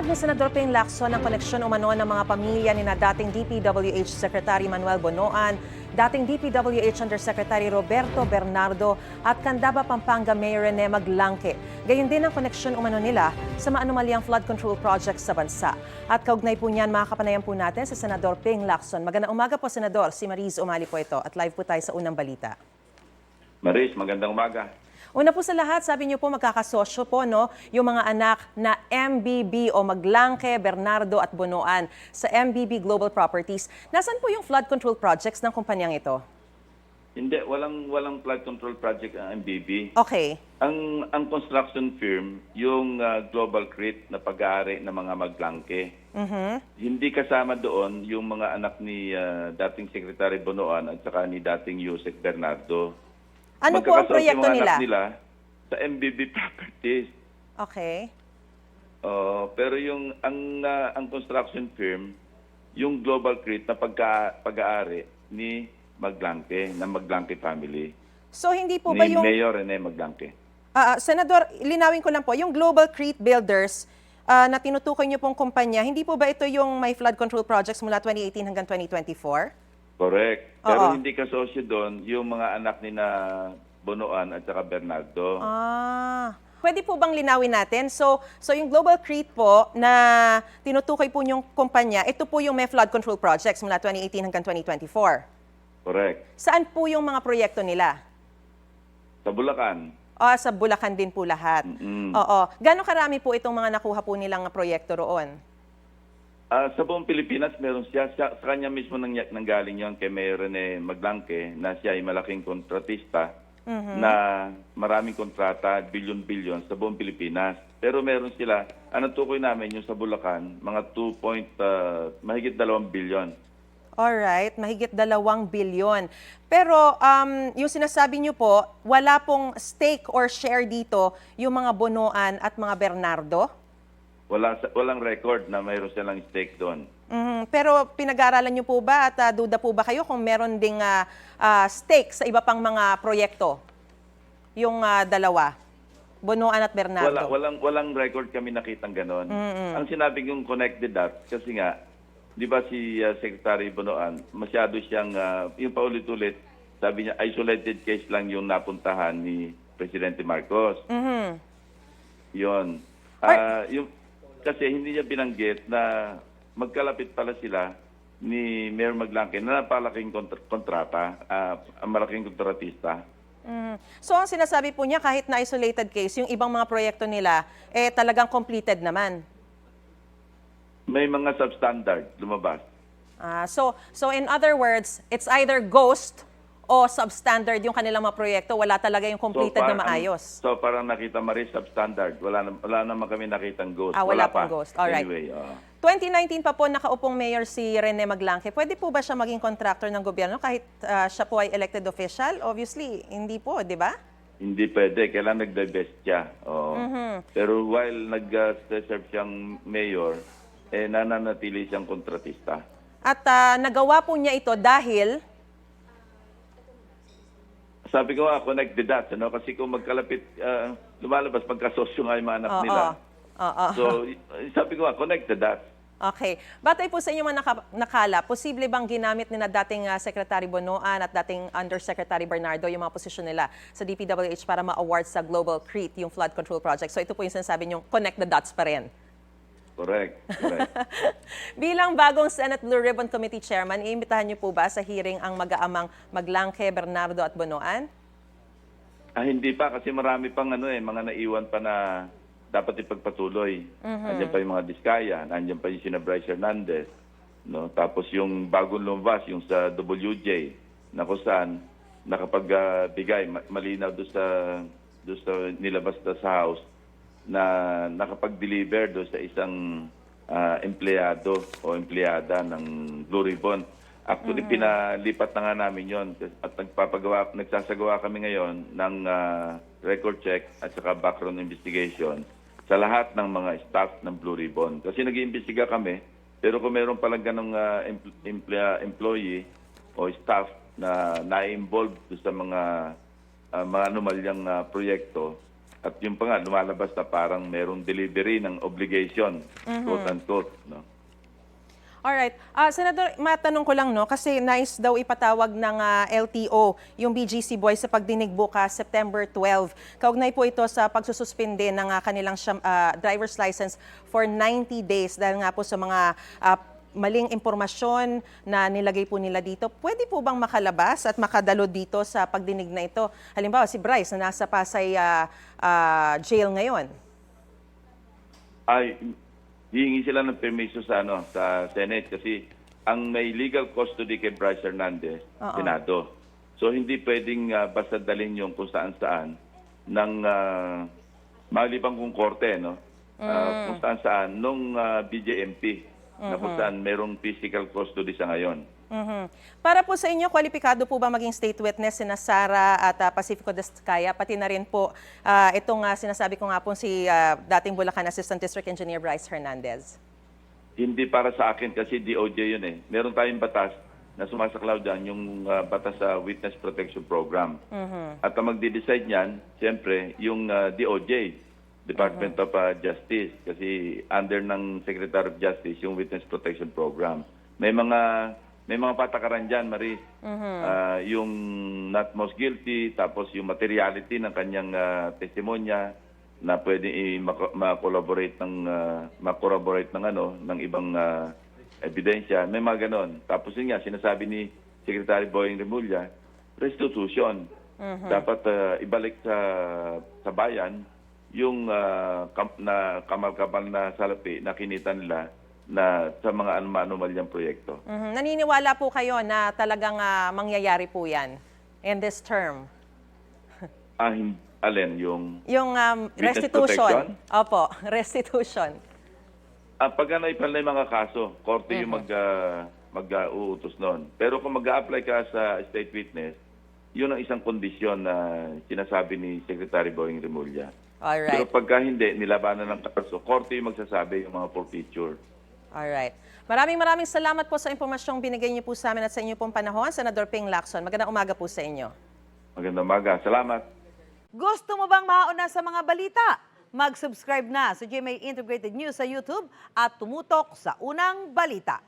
Inilatag ni Senador Ping Lacson ang koneksyon umano ng mga pamilya ni na dating DPWH Secretary Manuel Bonoan, dating DPWH Undersecretary Roberto Bernardo at Candaba, Pampanga Mayor Rene Maglangke. Gayon din ang koneksyon umano nila sa maanumalyang flood control projects sa bansa. At kaugnay po niyan, makakapanayan po natin sa Senador Ping Lacson. Magandang umaga po, Senador. Si Mariz Umali po ito at live po tayo sa unang balita. Mariz, magandang umaga. Una po sa lahat, sabi niyo po magkakasosyo po yung mga anak na MBB o Maglangke, Bernardo at Bonoan sa MBB Global Properties. Nasaan po yung flood control projects ng kumpanyang ito? Hindi, walang flood control project ang MBB. Okay. Ang construction firm, yung Global Crit na pag-aari ng mga Maglangke. Hindi kasama doon yung mga anak ni dating Secretary Bonoan at saka ni dating Yusek Bernardo. Ano po ang proyekto nila? Nila sa MBB Properties. Okay. Pero yung ang construction firm, yung Global Crit na pag-aari ni Maglangke, ng Maglangke family. So hindi po ba Ni yung Mayor Rene Maglangke. Senador, linawin ko lang po, yung Global Crit Builders na tinutukoy niyo pong kumpanya, hindi po ba ito yung may flood control projects mula 2018 hanggang 2024? Correct. Pero Oo. hindi kasosyo doon yung mga anak ni na Bonoan at saka Bernardo. Pwede po bang linawin natin? So yung Global Crit po na tinutukoy po yung kumpanya, ito po yung may flood control projects mula 2018 hanggang 2024. Correct. Saan po yung mga proyekto nila? Sa Bulacan. Sa Bulacan din po lahat. Oo. Gano'ng karami po itong mga nakuha po nilang proyekto roon? Sa buong Pilipinas, meron siya. Sa kanya mismo nanggaling yon kay Mayor Rene Maglangke na siya ay malaking kontratista na maraming kontrata, bilyon-bilyon sa buong Pilipinas. Pero meron sila, ang tukoy namin yung sa Bulacan, mga mahigit 2 bilyon. Alright, mahigit 2 bilyon. Pero yung sinasabi niyo po, wala pong stake or share dito yung mga Bonoan at mga Bernardo? Walang record na mayroon silang stake doon. Pero pinag-aaralan niyo po ba at duda po ba kayo kung meron ding stake sa iba pang mga proyekto? Yung dalawa, Bonoan at Bernardo. Walang record kami nakitang ganon. Ang sinabi kong connected dots, kasi nga, di ba si Secretary Bonoan, masyado siyang, yung paulit-ulit, sabi niya, isolated case lang yung napuntahan ni Presidente Marcos. Yun. Kasi hindi niya binanggit na magkalapit pala sila ni Mayor Maglangke na napalaking kontrata, ang malaking kontratista. So ang sinasabi po niya, kahit na isolated case, yung ibang mga proyekto nila, talagang completed naman. May mga substandard lumabas. So in other words, it's either ghost o substandard yung kanilang mga proyekto, wala talaga yung completed na maayos. So parang nakita Maris, substandard. Wala naman kami nakitang ghost. Wala pang ghost. Alright. Anyway, 2019 pa po nakaupong mayor si Rene Maglangke. Pwede po ba siya maging contractor ng gobyerno kahit siya po ay elected official? Obviously, hindi po, di ba? Hindi pwede. Kailangan nag-divest siya. Pero while nag-serve siyang mayor, nananatili siyang kontratista. At nagawa po niya ito dahil sabi ko connect the dots, kasi kung magkalapit, lumalabas, magkasosyo nga yung mga anak nila. So, sabi ko connect the dots. Okay. Batay po sa inyo mga nakala, posible bang ginamit ni na dating Secretary Bonoan at dating Undersecretary Bernardo yung mga posisyon nila sa DPWH para ma-award sa Global Crit, yung flood control project? So ito po yung sinasabi nyo, connect the dots pa rin. Correct. Bilang bagong Senate Blue Ribbon Committee Chairman, iimbitahan niyo po ba sa hearing ang mag-aamang Maglangke, Bernardo at Bonoan? Hindi pa kasi marami pang mga naiwan pa na dapat ipagpatuloy. Nandiyan pa yung mga Diskaya, nandiyan pa yung sina Bryce Hernandez. Tapos yung bagong lumabas, yung sa WJ, na kung saan nakapagbigay, malinaw doon sa nilabas na sa House, na nakapag-deliver do sa isang empleyado o empleyada ng Blue Ribbon. Actually, pinalipat na nga namin yon at nagsasagawa kami ngayon ng record check at saka background investigation sa lahat ng mga staff ng Blue Ribbon. Kasi nag-iimbestiga kami, pero kung meron palang ganong employee o staff na na-involved sa mga anomalyang proyekto, At yung pa nga, lumalabas na parang merong delivery ng obligation, quote-unquote. No? Alright. Senador, matanong ko lang, no, kasi nais daw ipatawag ng LTO yung BGC Boys sa pagdinig bukas, September 12. Kaugnay po ito sa pagsususpinde ng kanilang driver's license for 90 days dahil nga po sa mga maling impormasyon na nilagay po nila dito. Pwede po bang makalabas at makadalo dito sa pagdinig na ito? Halimbawa, si Bryce na nasa Pasay jail ngayon. Ay, hihingi sila ng permiso sa sa Senate kasi ang may legal custody kay Bryce Hernandez, Senado. So hindi pwedeng basta dalhin yung kung saan-saan ng malibang kung korte, no? Kung saan-saan nung BJMP na kung saan merong physical custody sa ngayon. Para po sa inyo, kwalipikado po ba maging state witness sina Sara at Pacifico Descaya, pati na rin po itong sinasabi ko nga po si dating Bulacan Assistant District Engineer Bryce Hernandez? Hindi para sa akin kasi DOJ yun eh. Meron tayong batas na sumasaklaw dyan, yung batas sa Witness Protection Program. At ang magde-decide niyan, siyempre, yung DOJ, Department of Justice, kasi under ng Secretary of Justice yung Witness Protection Program. May mga patakaran diyan, Marie. Yung not most guilty, tapos yung materiality ng kanyang testimonya na pwede ma-corroborate ng ibang ebidensya. May mga ganon. Tapos yun nga, sinasabi ni Secretary Boying Remulla, restitution. Dapat ibalik sa bayan yung kamal-kamal na salapi na kinita nila na sa mga anomalyang proyekto. Naniniwala po kayo na talagang mangyayari po yan in this term? Alin? Yung witness restitution. protection? Opo, restitution. Pag naipal na yung mga kaso, korte yung mag-uutos noon. Pero kung mag-a-apply ka sa state witness, yun ang isang kondisyon na sinasabi ni Secretary Boying Remulla. Alright. Pero pagka hindi, nilabanan ng kaso, korte yung magsasabi yung mga forfeiture. Alright. Maraming salamat po sa impormasyong binigay niyo po sa amin at sa inyo pong panahon, Senador Ping Lacson. Magandang umaga po sa inyo. Magandang umaga. Salamat. Gusto mo bang mauna sa mga balita? Mag-subscribe na sa GMA Integrated News sa YouTube at tumutok sa Unang Balita.